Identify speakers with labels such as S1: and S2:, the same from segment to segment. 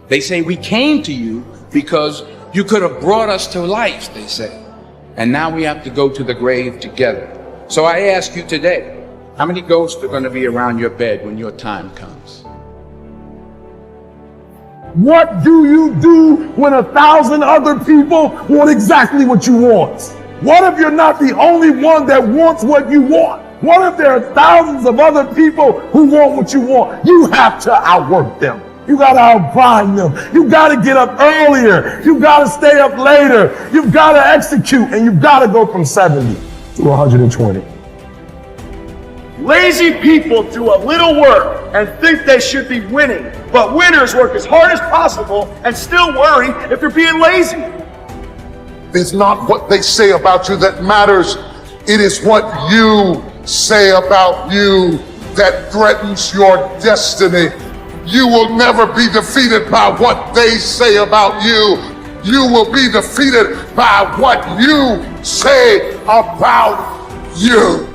S1: They say we came to you because you could have brought us to life, they say. And now we have to go to the grave together. So I ask you today, how many ghosts are going to be around your bed when your time comes?
S2: What do you do when 1,000 other people want exactly what you want? What if you're not the only one that wants what you want? What if there are thousands of other people who want what you want? You have to outwork them. You got to outbind them. You got to get up earlier. You got to stay up later. You've got to execute, and you've got to go from 70 to 120.
S3: Lazy people do a little work and think they should be winning, but winners work as hard as possible and still worry if you're being lazy.
S4: It's not what they say about you that matters. It is what you say about you that threatens your destiny. You will never be defeated by what they say about you. You will be defeated by what you say about you.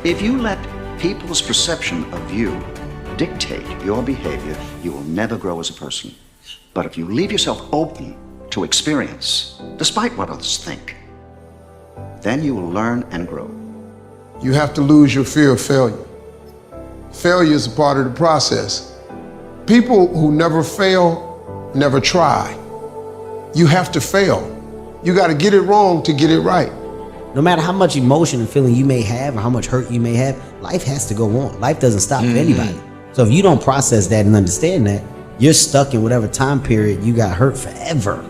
S5: If you let people's perception of you dictate your behavior, you will never grow as a person. But if you leave yourself open to experience, despite what others think, then you will learn and grow.
S6: You have to lose your fear of failure. Failure is a part of the process. People who never fail, never try. You have to fail. You got to get it wrong to get it right.
S7: No matter how much emotion and feeling you may have or how much hurt you may have, life has to go on. Life doesn't stop for anybody. So if you don't process that and understand that, you're stuck in whatever time period you got hurt forever.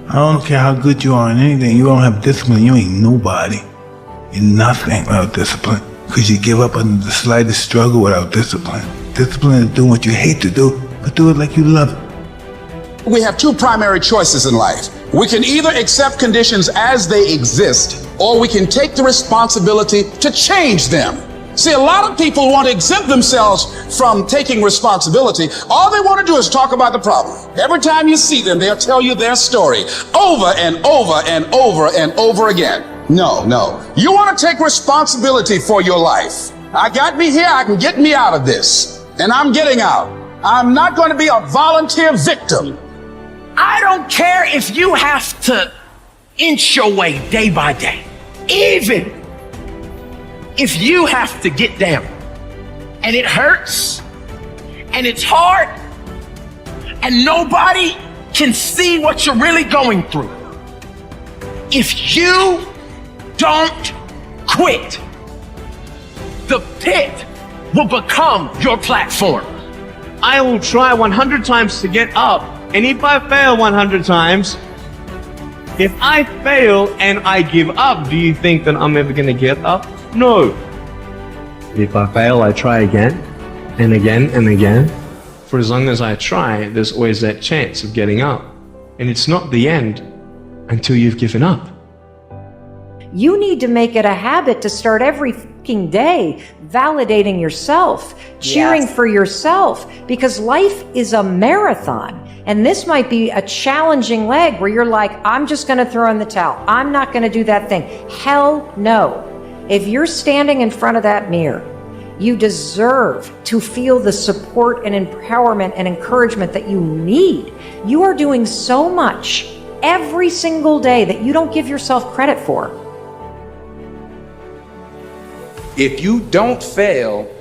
S8: I don't care how good you are in anything, you don't have discipline, you ain't nobody. You're nothing without discipline. Because you give up under the slightest struggle without discipline. Discipline is doing what you hate to do, but do it like you love it.
S9: We have two primary choices in life. We can either accept conditions as they exist, or we can take the responsibility to change them. See, a lot of people want to exempt themselves from taking responsibility. All they want to do is talk about the problem. Every time you see them, they'll tell you their story over and over and over and over again. No. You want to take responsibility for your life. I got me here, I can get me out of this. And I'm getting out. I'm not going to be a volunteer victim.
S10: I don't care if you have to inch your way day by day. Even if you have to get down and it hurts and it's hard and nobody can see what you're really going through. If you don't quit, the pit will become your platform.
S11: I will try 100 times to get up, and if I fail 100 times, if I fail and I give up, do you think that I'm ever gonna get up? No. If I fail, I try again and again and again. For as long as I try, there's always that chance of getting up. And it's not the end until you've given up.
S12: You need to make it a habit to start every fucking day validating yourself, cheering for yourself, because life is a marathon. And this might be a challenging leg where you're like, I'm just going to throw in the towel. I'm not going to do that thing. Hell no. If you're standing in front of that mirror, you deserve to feel the support and empowerment and encouragement that you need. You are doing so much every single day that you don't give yourself credit for.
S1: If you don't fail,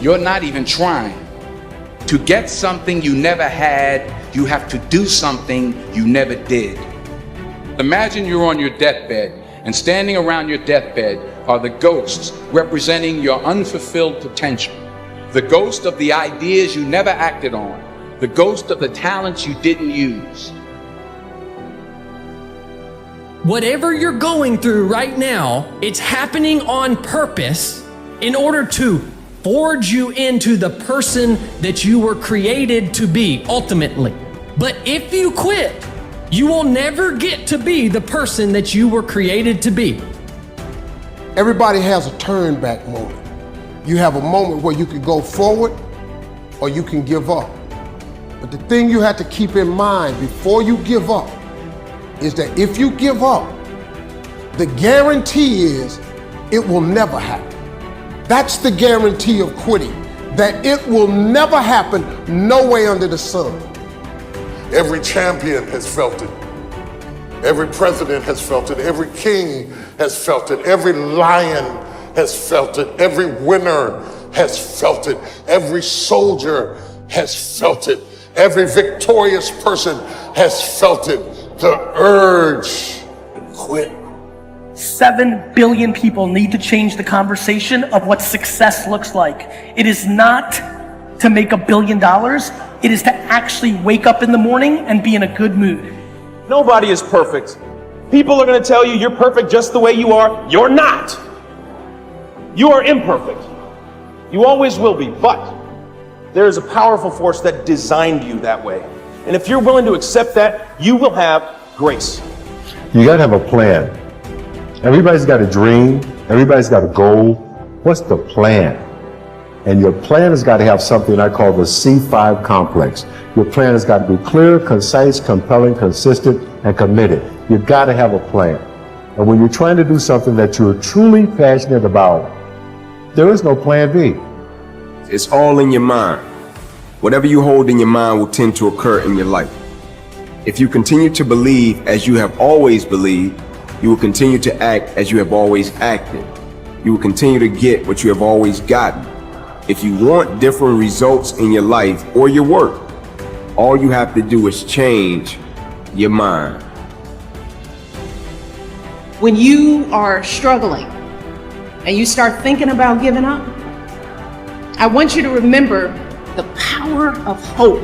S1: you're not even trying. To get something you never had, you have to do something you never did. Imagine you're on your deathbed, and standing around your deathbed are the ghosts representing your unfulfilled potential. The ghost of the ideas you never acted on. The ghost of the talents you didn't use.
S13: Whatever you're going through right now, it's happening on purpose in order to forge you into the person that you were created to be, ultimately. But if you quit, you will never get to be the person that you were created to be.
S6: Everybody has a turn back moment. You have a moment where you can go forward or you can give up. But the thing you have to keep in mind before you give up is that if you give up, the guarantee is it will never happen. That's the guarantee of quitting. that it will never happen no way under the sun.
S4: Every champion has felt it. Every president has felt it. Every king has felt it. Every lion has felt it. Every winner has felt it. Every soldier has felt it. Every victorious person has felt it. The urge to quit.
S14: 7 billion people need to change the conversation of what success looks like. It is not to make $1 billion. It is to actually wake up in the morning and be in a good mood.
S3: Nobody is perfect. People are going to tell you you're perfect just the way you are. You're not. You are imperfect. You always will be, but there is a powerful force that designed you that way. And if you're willing to accept that, you will have grace.
S15: You gotta have a plan. Everybody's got a dream. Everybody's got a goal. What's the plan? And your plan has got to have something I call the C5 complex. Your plan has got to be clear, concise, compelling, consistent, and committed. You've got to have a plan. And when you're trying to do something that you're truly passionate about, there is no plan B.
S16: It's all in your mind. Whatever you hold in your mind will tend to occur in your life. If you continue to believe as you have always believed, you will continue to act as you have always acted. You will continue to get what you have always gotten. If you want different results in your life or your work, all you have to do is change your mind.
S17: When you are struggling and you start thinking about giving up, I want you to remember the power of hope.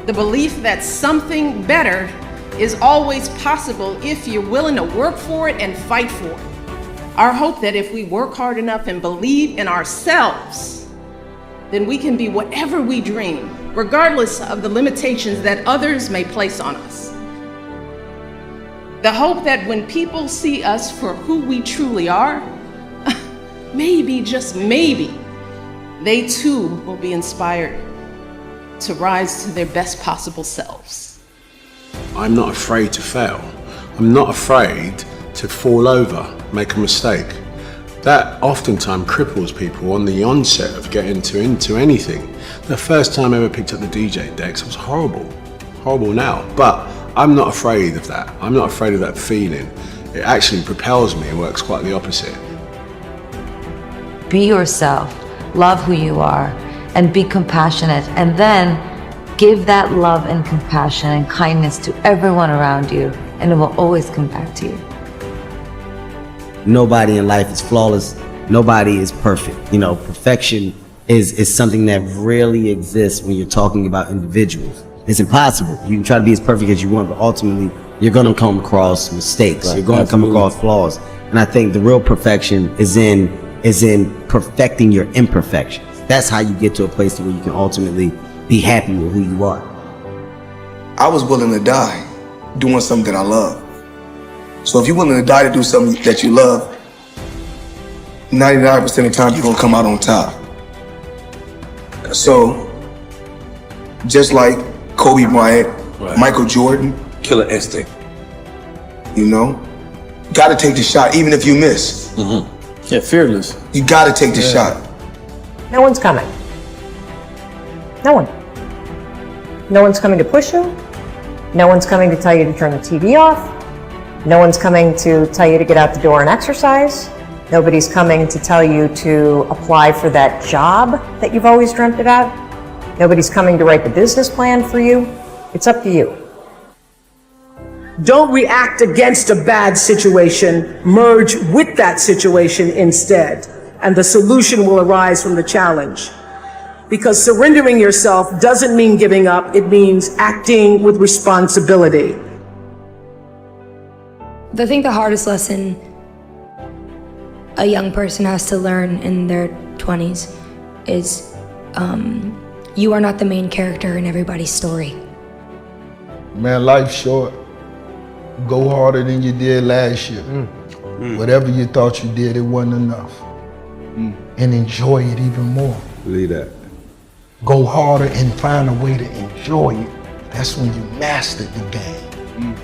S17: The belief that something better is always possible if you're willing to work for it and fight for it. Our hope that if we work hard enough and believe in ourselves, then we can be whatever we dream, regardless of the limitations that others may place on us. The hope that when people see us for who we truly are, maybe, just maybe, they too will be inspired to rise to their best possible selves.
S18: I'm not afraid to fail. I'm not afraid to fall over, make a mistake. That oftentimes cripples people on the onset of getting into anything. The first time I ever picked up the DJ decks, it was horrible now. But I'm not afraid of that. I'm not afraid of that feeling. It actually propels me. It works quite the opposite.
S19: Be yourself, love who you are, and be compassionate, and then give that love and compassion and kindness to everyone around you, and it will always come back to you.
S7: Nobody in life is flawless. Nobody is perfect. You know, perfection is something that rarely exists when you're talking about individuals. It's impossible. You can try to be as perfect as you want, but ultimately you're going to come across mistakes. Right. You're going to come across flaws. And I think the real perfection is in perfecting your imperfections. That's how you get to a place where you can ultimately be happy with who you are.
S20: I was willing to die doing something that I love. So if you're willing to die to do something that you love, 99% of the time you're gonna come out on top. So, just like Kobe Bryant, right. Michael Jordan,
S18: Killer instinct.
S20: You know, gotta take the shot even if you miss.
S18: Mm-hmm. Yeah, fearless.
S20: You gotta take the shot.
S12: No one's coming. No one. No one's coming to push you. No one's coming to tell you to turn the TV off. No one's coming to tell you to get out the door and exercise. Nobody's coming to tell you to apply for that job that you've always dreamt about. Nobody's coming to write the business plan for you. It's up to you.
S17: Don't react against a bad situation, merge with that situation instead, and the solution will arise from the challenge. Because surrendering yourself doesn't mean giving up, it means acting with responsibility.
S21: I think the hardest lesson a young person has to learn in their 20s is you are not the main character in everybody's story.
S6: Man, life's short. Go harder than you did last year. Whatever you thought you did, it wasn't enough. And enjoy it even more.
S18: Believe that.
S6: Go harder and find a way to enjoy it. That's when you mastered the game.